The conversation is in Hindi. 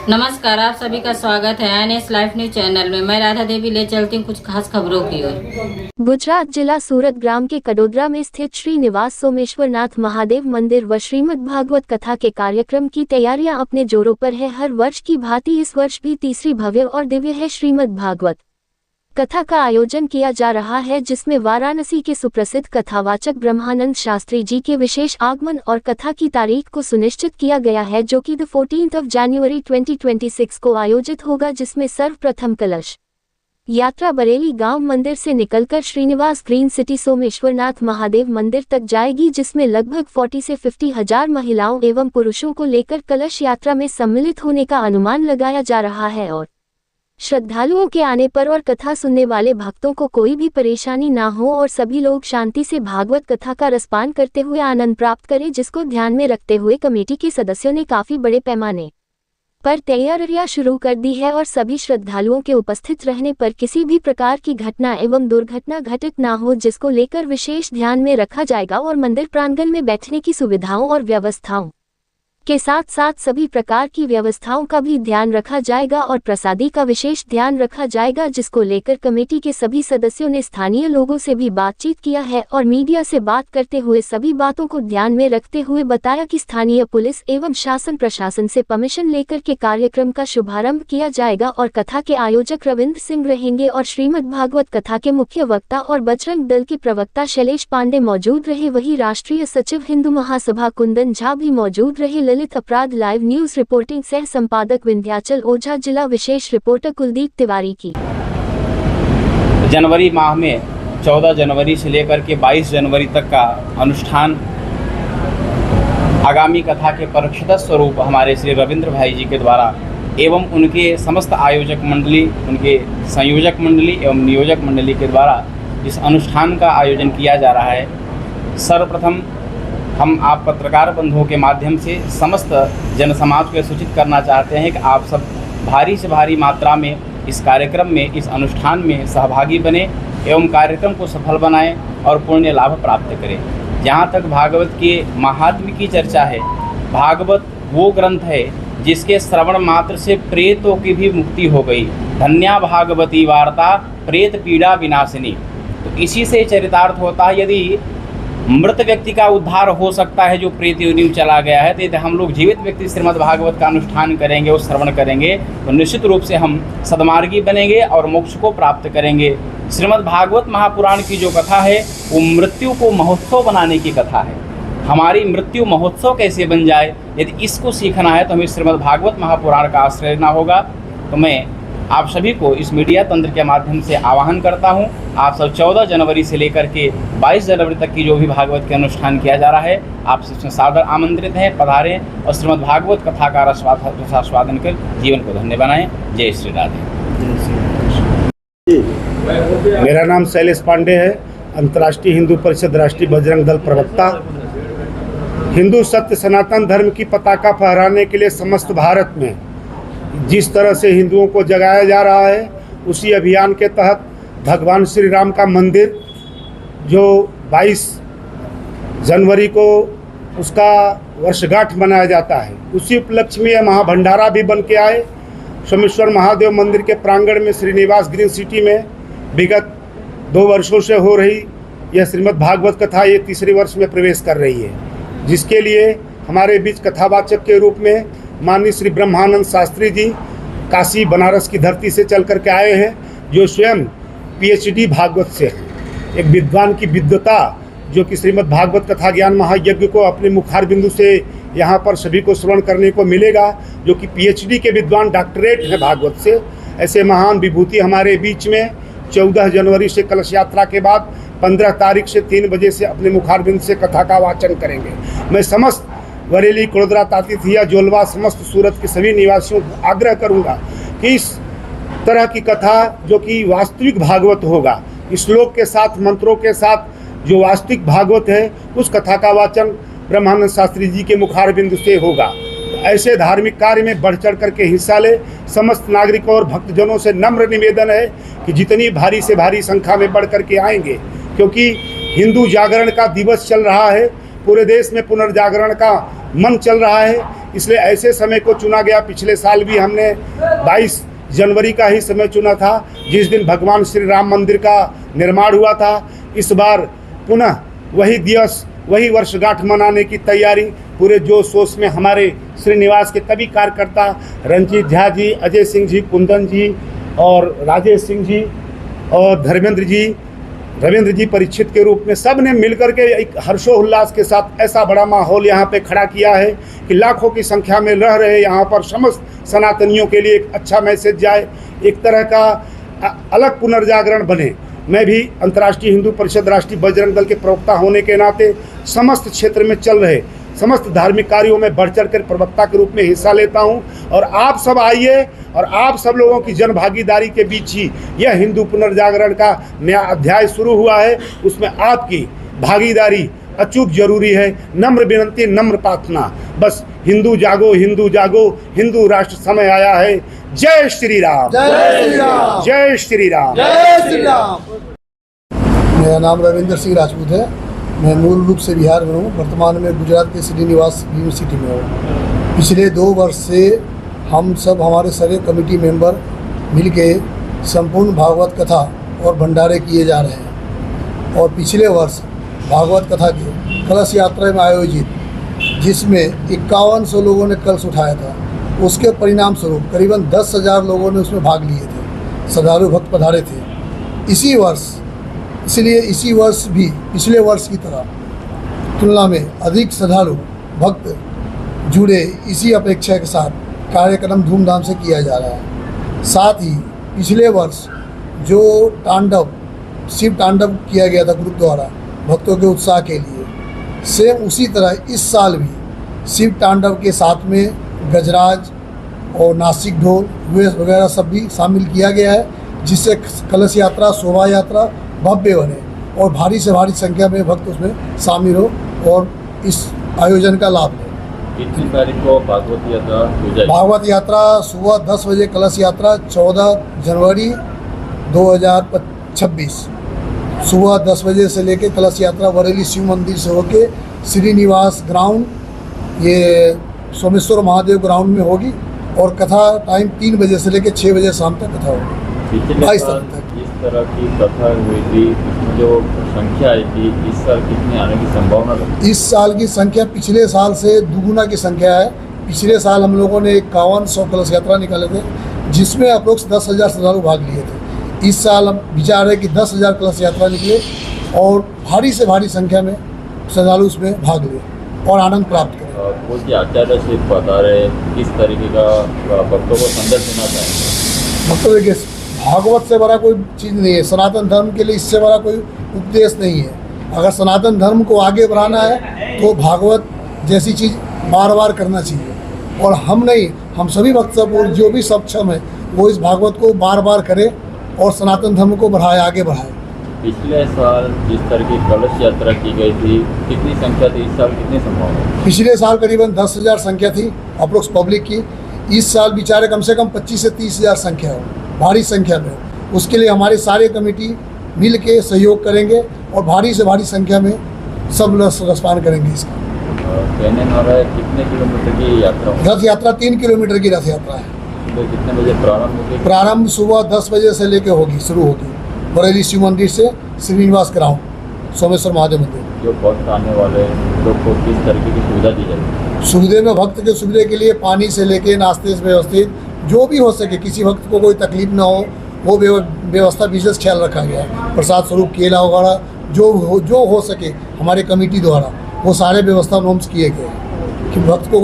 नमस्कार, आप सभी का स्वागत है एनएस लाइव न्यूज चैनल में। मैं राधा देवी ले चलती हूँ कुछ खास खबरों की ओर। गुजरात जिला सूरत ग्राम के कडोदरा में स्थित श्री निवास सोमेश्वरनाथ महादेव मंदिर व श्रीमद् भागवत कथा के कार्यक्रम की तैयारियां अपने जोरों पर है। हर वर्ष की भांति इस वर्ष भी तीसरी भव्य और दिव्य है श्रीमद् भागवत कथा का आयोजन किया जा रहा है, जिसमें वाराणसी के सुप्रसिद्ध कथावाचक ब्रह्मानंद शास्त्री जी के विशेष आगमन और कथा की तारीख को सुनिश्चित किया गया है, जो कि 14 जनवरी 2026 को आयोजित होगा, जिसमें सर्वप्रथम कलश यात्रा बरेली गांव मंदिर से निकलकर श्रीनिवास ग्रीन सिटी सोमेश्वरनाथ महादेव मंदिर तक जाएगी, जिसमें लगभग 40 से 50 हजार महिलाओं एवं पुरुषों को लेकर कलश यात्रा में सम्मिलित होने का अनुमान लगाया जा रहा है और श्रद्धालुओं के आने पर और कथा सुनने वाले भक्तों को कोई भी परेशानी ना हो और सभी लोग शांति से भागवत कथा का रसपान करते हुए आनंद प्राप्त करें, जिसको ध्यान में रखते हुए कमेटी के सदस्यों ने काफी बड़े पैमाने पर तैयारियां शुरू कर दी है और सभी श्रद्धालुओं के उपस्थित रहने पर किसी भी प्रकार की घटना एवं दुर्घटना घटित ना हो, जिसको लेकर विशेष ध्यान में रखा जाएगा और मंदिर प्रांगण में बैठने की सुविधाओं और व्यवस्थाओं के साथ साथ सभी प्रकार की व्यवस्थाओं का भी ध्यान रखा जाएगा और प्रसादी का विशेष ध्यान रखा जाएगा, जिसको लेकर कमेटी के सभी सदस्यों ने स्थानीय लोगों से भी बातचीत किया है और मीडिया से बात करते हुए सभी बातों को ध्यान में रखते हुए बताया कि स्थानीय पुलिस एवं शासन प्रशासन से परमिशन लेकर के कार्यक्रम का शुभारंभ किया जाएगा और कथा के आयोजक रविंद्र सिंह रहेंगे और श्रीमद् भागवत कथा के मुख्य वक्ता और बजरंग दल के प्रवक्ता शैलेश पांडे मौजूद रहे। वहीं राष्ट्रीय सचिव हिंदू महासभा कुंदन झा भी मौजूद रहे। ललित अपराध लाइव न्यूज रिपोर्टिंग सह संपादक विंध्याचल ओझा, जिला विशेष रिपोर्टर कुलदीप तिवारी की। जनवरी माह में 14 जनवरी से लेकर के 22 जनवरी तक का अनुष्ठान आगामी कथा के परोक्षतः स्वरूप हमारे श्री रविंद्र भाई जी के द्वारा एवं उनके समस्त आयोजक मंडली, उनके संयोजक मंडली एवं नियोजक मंडली के द्वारा इस अनुष्ठान का आयोजन किया जा रहा है। सर्वप्रथम हम आप पत्रकार बंधुओं के माध्यम से समस्त जन समाज को सूचित करना चाहते हैं कि आप सब भारी से भारी मात्रा में इस कार्यक्रम में, इस अनुष्ठान में सहभागी बने एवं कार्यक्रम को सफल बनाएं और पुण्य लाभ प्राप्त करें। जहाँ तक भागवत के महात्म्य की चर्चा है, भागवत वो ग्रंथ है जिसके श्रवण मात्र से प्रेतों की भी मुक्ति हो गई। धन्या भागवती वार्ता प्रेत पीड़ा विनाशिनी। तो इसी से चरितार्थ होता है, यदि मृत व्यक्ति का उद्धार हो सकता है जो प्रेत योनि में चला गया है, तो यदि हम लोग जीवित व्यक्ति श्रीमद् भागवत का अनुष्ठान करेंगे और श्रवण करेंगे तो निश्चित रूप से हम सद्मार्गी बनेंगे और मोक्ष को प्राप्त करेंगे। श्रीमद् भागवत महापुराण की जो कथा है वो मृत्यु को महोत्सव बनाने की कथा है। हमारी मृत्यु महोत्सव कैसे बन जाए, यदि इसको सीखना है तो हमें श्रीमद् भागवत महापुराण का आश्रय लेना होगा। तो मैं आप सभी को इस मीडिया तंत्र के माध्यम से आह्वान करता हूं, आप सब 14 जनवरी से लेकर के 22 जनवरी तक की जो भी भागवत के अनुष्ठान किया जा रहा है, आप इसमें सादर आमंत्रित हैं, पधारें और श्रीमद् भागवत कथा का रसास्वादन कर जीवन को धन्य बनाएं। जय श्री राधे। मेरा नाम शैलेश पांडे है, अंतर्राष्ट्रीय हिंदू परिषद राष्ट्रीय बजरंग दल प्रवक्ता। हिंदू सत्य सनातन धर्म की पताका फहराने के लिए समस्त भारत में जिस तरह से हिंदुओं को जगाया जा रहा है, उसी अभियान के तहत भगवान श्री राम का मंदिर जो 22 जनवरी को उसका वर्षगांठ मनाया जाता है, उसी उपलक्ष्य में यह महाभंडारा भी बन के आए। सोमेश्वर महादेव मंदिर के प्रांगण में श्रीनिवास ग्रीन सिटी में विगत 2 वर्षों से हो रही यह श्रीमद् भागवत कथा ये तीसरे वर्ष में प्रवेश कर रही है, जिसके लिए हमारे बीच कथावाचक के रूप में माननीय श्री ब्रह्मानंद शास्त्री जी काशी बनारस की धरती से चल करके आए हैं, जो स्वयं PhD भागवत से हैं। एक विद्वान की विद्वता जो कि श्रीमद् भागवत कथा ज्ञान महायज्ञ को अपने मुखार बिंदु से यहाँ पर सभी को श्रवण करने को मिलेगा, जो कि PhD के विद्वान डॉक्टरेट है भागवत से। ऐसे महान विभूति हमारे बीच में 14 जनवरी से कलश यात्रा के बाद 15 तारीख से 3 बजे से अपने मुखार बिंदु से कथा का वाचन करेंगे। मैं समस्त बरेली, कडोदरा, तातीथिया, जोलवा, समस्त सूरत के सभी निवासियों को आग्रह करूंगा कि इस तरह की कथा जो कि वास्तविक भागवत होगा, श्लोक के साथ, मंत्रों के साथ जो वास्तविक भागवत है, उस कथा का वाचन ब्रह्मानंद शास्त्री जी के मुखार बिंदु से होगा। ऐसे धार्मिक कार्य में बढ़ चढ़ करके हिस्सा ले। समस्त नागरिकों और भक्तजनों से नम्र निवेदन है कि जितनी भारी से भारी संख्या में बढ़ करके आएंगे, क्योंकि हिंदू जागरण का दिवस चल रहा है, पूरे देश में पुनर्जागरण का मन चल रहा है। इसलिए ऐसे समय को चुना गया। पिछले साल भी हमने 22 जनवरी का ही समय चुना था, जिस दिन भगवान श्री राम मंदिर का निर्माण हुआ था। इस बार पुनः वही दिवस, वही वर्षगांठ मनाने की तैयारी पूरे जोश शोश में हमारे श्रीनिवास के सभी कार्यकर्ता रंजीत झा जी, अजय सिंह जी, कुंदन जी और राजेश सिंह जी और धर्मेंद्र जी, रविंद्र जी परीक्षित के रूप में सब ने मिलकर के एक हर्षोल्लास के साथ ऐसा बड़ा माहौल यहाँ पे खड़ा किया है कि लाखों की संख्या में रह रहे यहाँ पर समस्त सनातनियों के लिए एक अच्छा मैसेज जाए, एक तरह का अलग पुनर्जागरण बने। मैं भी अंतर्राष्ट्रीय हिंदू परिषद राष्ट्रीय बजरंग दल के प्रवक्ता होने के नाते समस्त क्षेत्र में चल रहे समस्त धार्मिक कार्यों में बढ़ चढ़ कर प्रवक्ता के रूप में हिस्सा लेता हूं। और आप सब आइए और आप सब लोगों की जन भागीदारी के बीच ही यह हिंदू पुनर्जागरण का नया अध्याय शुरू हुआ है। उसमें आपकी भागीदारी अचूक जरूरी है। नम्र विनंती, नम्र प्रार्थना, बस हिंदू जागो, हिंदू जागो, हिंदू राष्ट्र समय आया है। जय श्री राम, जय श्री राम, जय श्री राम, जय श्री राम। मेरा नाम रविंद्र सिंह राजपूत है। मैं मूल रूप से बिहार में हूँ, वर्तमान में गुजरात के श्रीनिवास यूनिवर्सिटी में हूँ। पिछले 2 वर्ष से हम सब, हमारे सारे कमेटी मेंबर मिलके संपूर्ण भागवत कथा और भंडारे किए जा रहे हैं। और पिछले वर्ष भागवत कथा के कलश यात्रा में आयोजित, जिसमें 5100 लोगों ने कलश उठाया था, उसके परिणाम स्वरूप करीबन 10,000 लोगों ने उसमें भाग लिए थे, श्रद्धालु भक्त पधारे थे। इसलिए इसी वर्ष भी पिछले वर्ष की तरह तुलना में अधिक श्रद्धालु भक्त जुड़े, इसी अपेक्षा के साथ कार्यक्रम धूमधाम से किया जा रहा है। साथ ही पिछले वर्ष जो शिव तांडव किया गया था ग्रुप द्वारा भक्तों के उत्साह के लिए, सेम उसी तरह इस साल भी शिव तांडव के साथ में गजराज और नासिक ढोल वगैरह सब भी शामिल किया गया है, जिससे कलश यात्रा, शोभा यात्रा भव्य बने और भारी से भारी संख्या में भक्त उसमें शामिल हो और इस आयोजन का लाभ लें। कितनी तारीख को भागवत यात्रा हो जाएगी? भागवत यात्रा सुबह 10 बजे, कलश यात्रा 14 जनवरी 2026 सुबह 10 बजे से लेके कलश यात्रा बरेली शिव मंदिर से होके श्रीनिवास ग्राउंड, ये सोमेश्वर महादेव ग्राउंड में होगी। और कथा टाइम 3 बजे से लेकर 6 बजे शाम तक कथा होगी। 22 तारीख तक इस तरह की कथा हुई थी, इसमें जो संख्या आई थी, इस साल कितनी आने की संभावना है? इस साल की संख्या पिछले साल से दुगुना की संख्या है। पिछले साल हम लोगों ने 5100 कलश यात्रा निकाले थे, जिसमें अप्रोक्स 10,000 श्रद्धालु भाग लिए थे। इस साल हम विचार है कि 10,000 कलश यात्रा निकले और भारी से भारी संख्या में श्रद्धालु उसमें भाग लिए और आनंद प्राप्त करें। वो की आचार्य से बता रहे किस तरीके का भक्तों को संदेश देना चाहेंगे? भक्तों देखिए, भागवत से बड़ा कोई चीज़ नहीं है, सनातन धर्म के लिए इससे बड़ा कोई उपदेश नहीं है। अगर सनातन धर्म को आगे बढ़ाना है तो भागवत जैसी चीज़ बार बार करना चाहिए। और हम नहीं, हम सभी भक्त सब जो भी सक्षम है वो इस भागवत को बार बार करें और सनातन धर्म को बढ़ाए, आगे बढ़ाए। पिछले साल जिस तरह की कलश यात्रा की गई थी, कितनी संख्या थी? इस साल कितनी संभावना? पिछले साल करीबन 10,000 संख्या थी अप्रोक्स पब्लिक की। इस साल बेचारे कम से कम 25 से 30,000 संख्या हो, भारी संख्या में हो। उसके लिए हमारी सारे कमेटी मिल के सहयोग करेंगे और भारी से भारी संख्या में सब रसपान करेंगे इसका। कहने न रहा है कितने किलोमीटर की यात्रा? रथ यात्रा 3 किलोमीटर की रथ यात्रा है। तो कितने बजे प्रारंभ होगी? प्रारंभ सुबह 10 बजे से लेकर होगी, शुरू होगी बरेली शिव मंदिर से श्रीनिवास ग्राउंड, सोमेश्वर महादेव मंदिर। जो भक्त आने वाले लोग को किस तरीके की सुविधा दी जाएगी? सुविधा में भक्त के सुविधा के लिए पानी से लेके नाश्ते से व्यवस्थित जो भी हो सके, किसी भक्त को कोई तकलीफ ना हो, वो व्यवस्था विशेष ख्याल रखा गया है। प्रसाद स्वरूप केला वगैरह जो हो सके हमारे कमेटी द्वारा वो सारे व्यवस्था नॉर्म्स किए गए कि भक्त को कोई